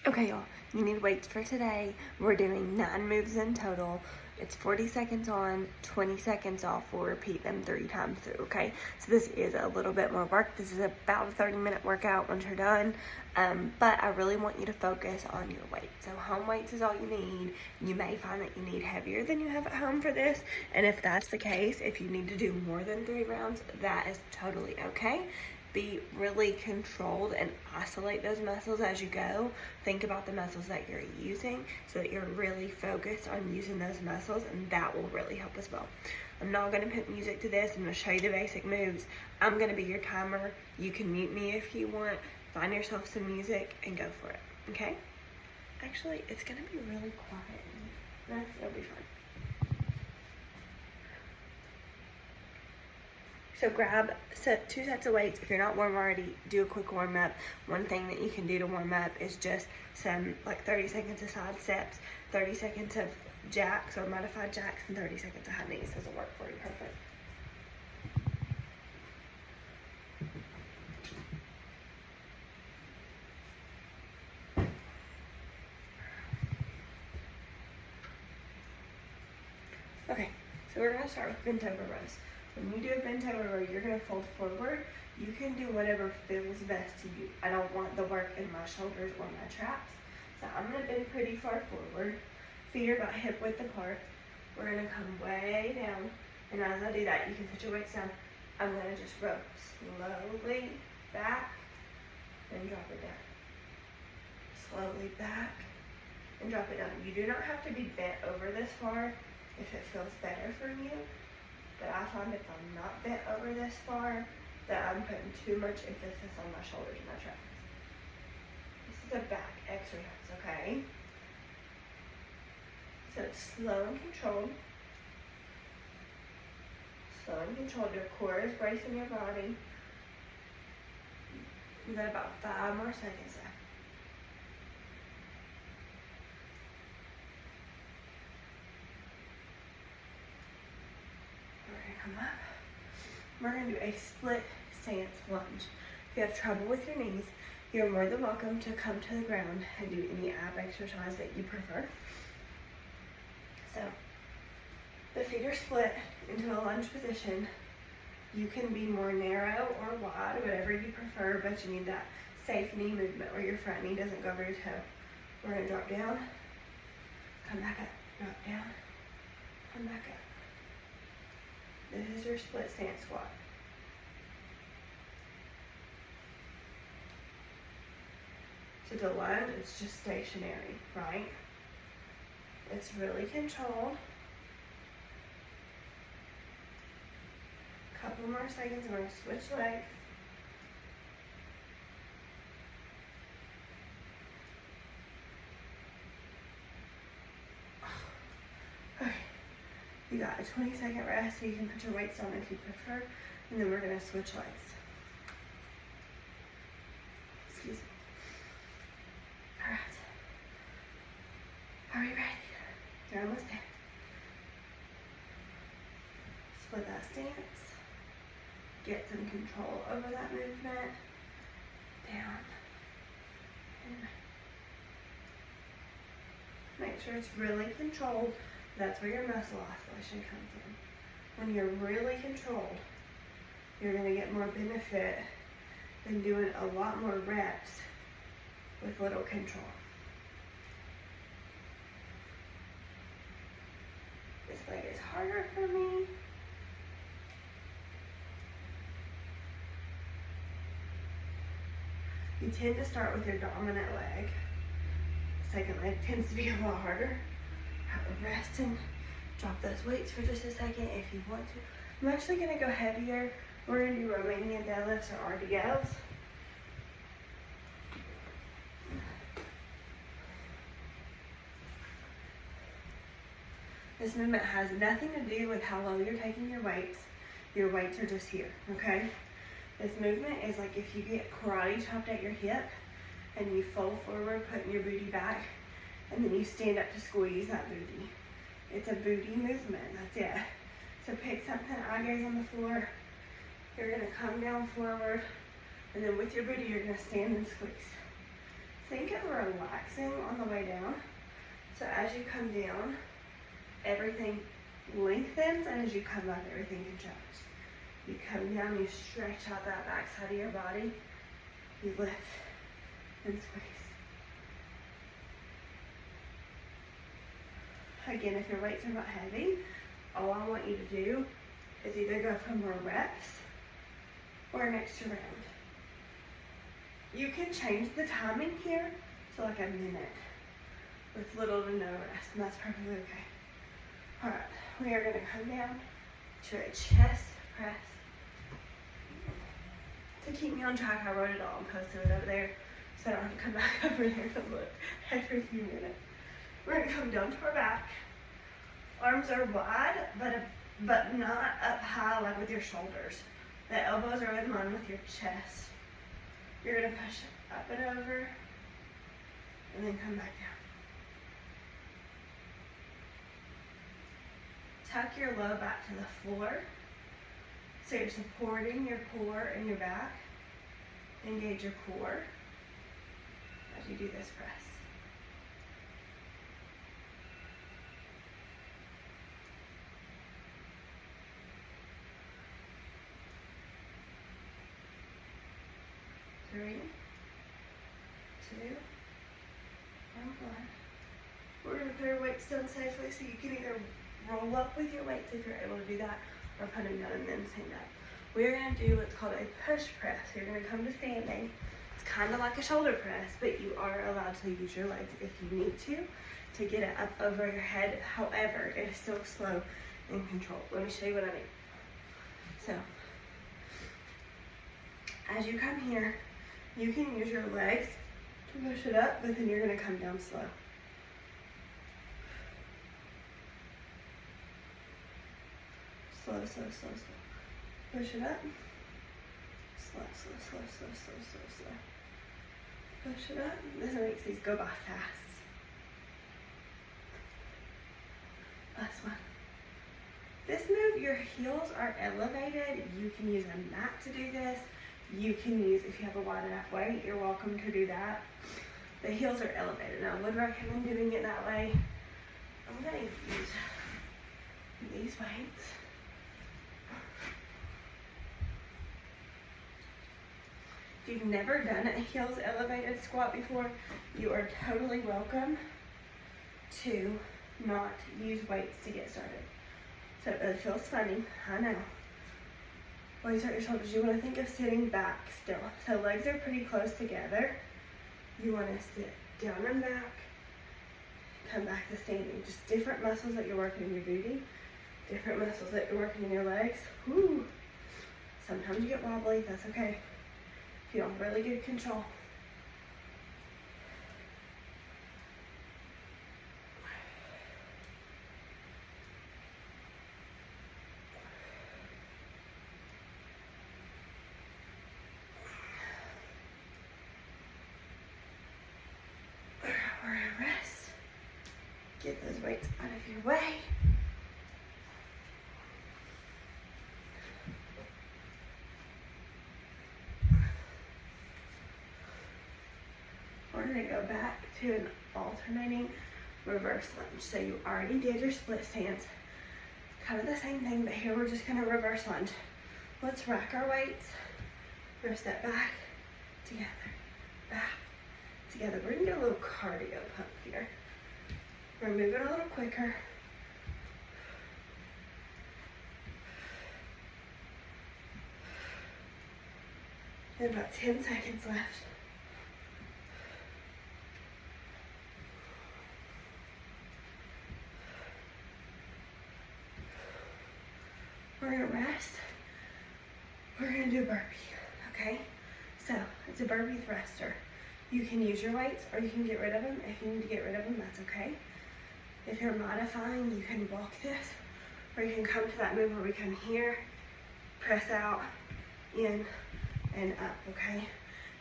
Okay, y'all, you need weights for today. We're doing 9 moves in total. It's 40 seconds on, 20 seconds off. We'll repeat them 3 times through, okay? So this is a little bit more work. This is about a 30-minute workout once you're done. But I really want you to focus on your weight. So home weights is all you need. You may find that you need heavier than you have at home for this. And if that's the case, if you need to do more than 3 rounds, that is totally okay. Be really controlled and isolate those muscles as you go. Think about the muscles that you're using so that you're really focused on using those muscles, and that will really help as well. I'm not going to put music to this. I'm going to show you the basic moves. I'm going to be your timer. You can mute me if you want. Find yourself some music and go for it, okay? Actually, it's going to be really quiet. It'll be fun. So grab 2 sets of weights. If you're not warm already, do a quick warm up. One thing that you can do to warm up is just some 30 seconds of side steps, 30 seconds of jacks or modified jacks, and 30 seconds of high knees. This will work for you perfect. Okay, so we're gonna start with bent over rows. When you do a bent over row, you're gonna fold forward. You can do whatever feels best to you. I don't want the work in my shoulders or my traps. So I'm gonna bend pretty far forward. Feet are about hip width apart. We're gonna come way down. And as I do that, you can put your weights down. I'm gonna just row slowly back and drop it down. Slowly back and drop it down. You do not have to be bent over this far if it feels better for you. But I find if I'm not bent over this far, that I'm putting too much emphasis on my shoulders and my traps. This is a back exercise, okay? So it's slow and controlled. Slow and controlled. Your core is bracing your body. You got about 5 more seconds left. Come up. We're going to do a split stance lunge. If you have trouble with your knees, you're more than welcome to come to the ground and do any ab exercise that you prefer. So the feet are split into a lunge position. You can be more narrow or wide, whatever you prefer, but you need that safe knee movement where your front knee doesn't go over your toe. We're going to drop down, come back up, drop down, come back up. This is your split stance squat. So the lunge, it's just stationary, right? It's really controlled. Couple more seconds, we're gonna switch legs. Okay. You got a 20-second rest, so you can put your weights on if you prefer, and then we're gonna switch legs. Excuse me. All right. Are we ready? You're almost there. Split that stance. Get some control over that movement. Down. And make sure it's really controlled. That's where your muscle oscillation comes in. When you're really controlled, you're going to get more benefit than doing a lot more reps with little control. This leg is harder for me. You tend to start with your dominant leg. Second leg tends to be a lot harder. Rest and drop those weights for just a second if you want to. I'm actually going to go heavier. We're going to do Romanian deadlifts or RDLs. This movement has nothing to do with how low you're taking your weights. Your weights are just here, okay? This movement is like if you get karate chopped at your hip and you fold forward, putting your booty back, and then you stand up to squeeze that booty. It's a booty movement, that's it. So pick something, eye gaze on the floor. You're gonna come down forward, and then with your booty, you're gonna stand and squeeze. think of relaxing on the way down. So as you come down, everything lengthens, and as you come up, everything contracts. You come down, you stretch out that back side of your body, you lift and squeeze. Again, if your weights are not heavy, all I want you to do is either go for more reps or an extra round. You can change the timing here to like a minute with little to no rest, and that's perfectly okay. All right, we are gonna come down to a chest press. To keep me on track, I wrote it all and posted it over there so I don't have to come back over there to look every few minutes. We're gonna come down to our back. Arms are wide, but not up high like with your shoulders. The elbows are in line with your chest. You're gonna push up and over, and then come back down. Tuck your low back to the floor, so you're supporting your core and your back. Engage your core as you do this press. Three, two, and one. We're going to put our weights down safely, so you can either roll up with your weights if you're able to do that, or put them down and then stand up. We're going to do what's called a push press. You're going to come to standing. It's kind of like a shoulder press, but you are allowed to use your legs if you need to get it up over your head. However, it is still slow and controlled. Let me show you what I mean. So, as you come here, you can use your legs to push it up, but then you're going to come down slow. Slow, slow, slow, slow. Push it up. Slow, slow, slow, slow, slow, slow, slow. Push it up. This makes these go by fast. Last one. This move, your heels are elevated. You can use a mat to do this. You can use, if you have a wide enough weight, you're welcome to do that. The heels are elevated. Now, I would recommend doing it that way. I'm going to use these weights. If you've never done a heels elevated squat before, you are totally welcome to not use weights to get started. So it feels funny, I know. While you start your shoulders, you want to think of sitting back still. So legs are pretty close together. You want to sit down and back, come back to standing. Just different muscles that you're working in your booty, different muscles that you're working in your legs. Woo! Sometimes you get wobbly, that's okay. If you don't have really good control. We're gonna rest. Get those weights out of your way. We're going to go back to an alternating reverse lunge. So you already did your split stance. Kind of the same thing, but here we're just going to reverse lunge. Let's rack our weights. We're going to step back, together, back, together. We're going to get a little cardio pump here. We're going to move it a little quicker. And about 10 seconds left. We're gonna rest. We're gonna do a burpee, okay? So, it's a burpee thruster. You can use your weights or you can get rid of them. If you need to get rid of them, that's okay. If you're modifying, you can walk this, or you can come to that move where we come here, press out, in, and up, okay?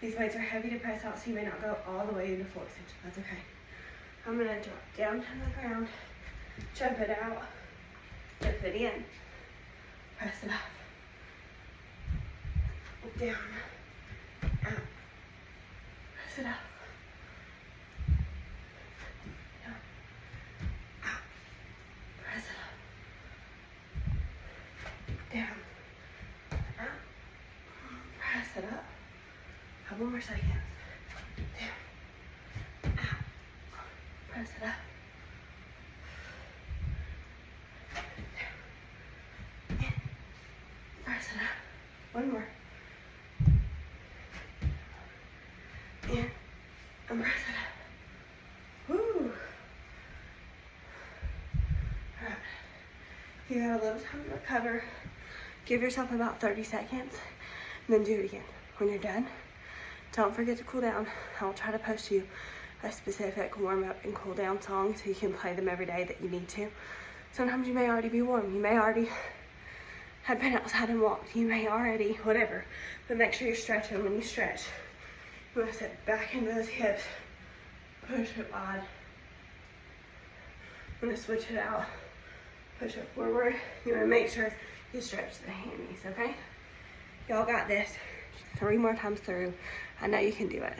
These weights are heavy to press out, so you may not go all the way into full extension. That's okay. I'm gonna drop down to the ground, jump it out, jump it in. Press it up, down, out, press it up, couple more seconds. Down. Out. Press it up. Down. In. Press it up. One more. In. And press it up. Woo. Alright. You got a little time to recover. Give yourself about 30 seconds. And then do it again. When you're done, don't forget to cool down. I'll try to post you a specific warm up and cool down song so you can play them every day that you need to. Sometimes you may already be warm. You may already have been outside and walked. You may already, whatever. But make sure you're stretching. When you stretch, you want to sit back into those hips. Push it wide. I'm going to switch it out. Push it forward. You want to make sure you stretch the hammies, okay? Y'all got this. 3 more times through. I know you can do it.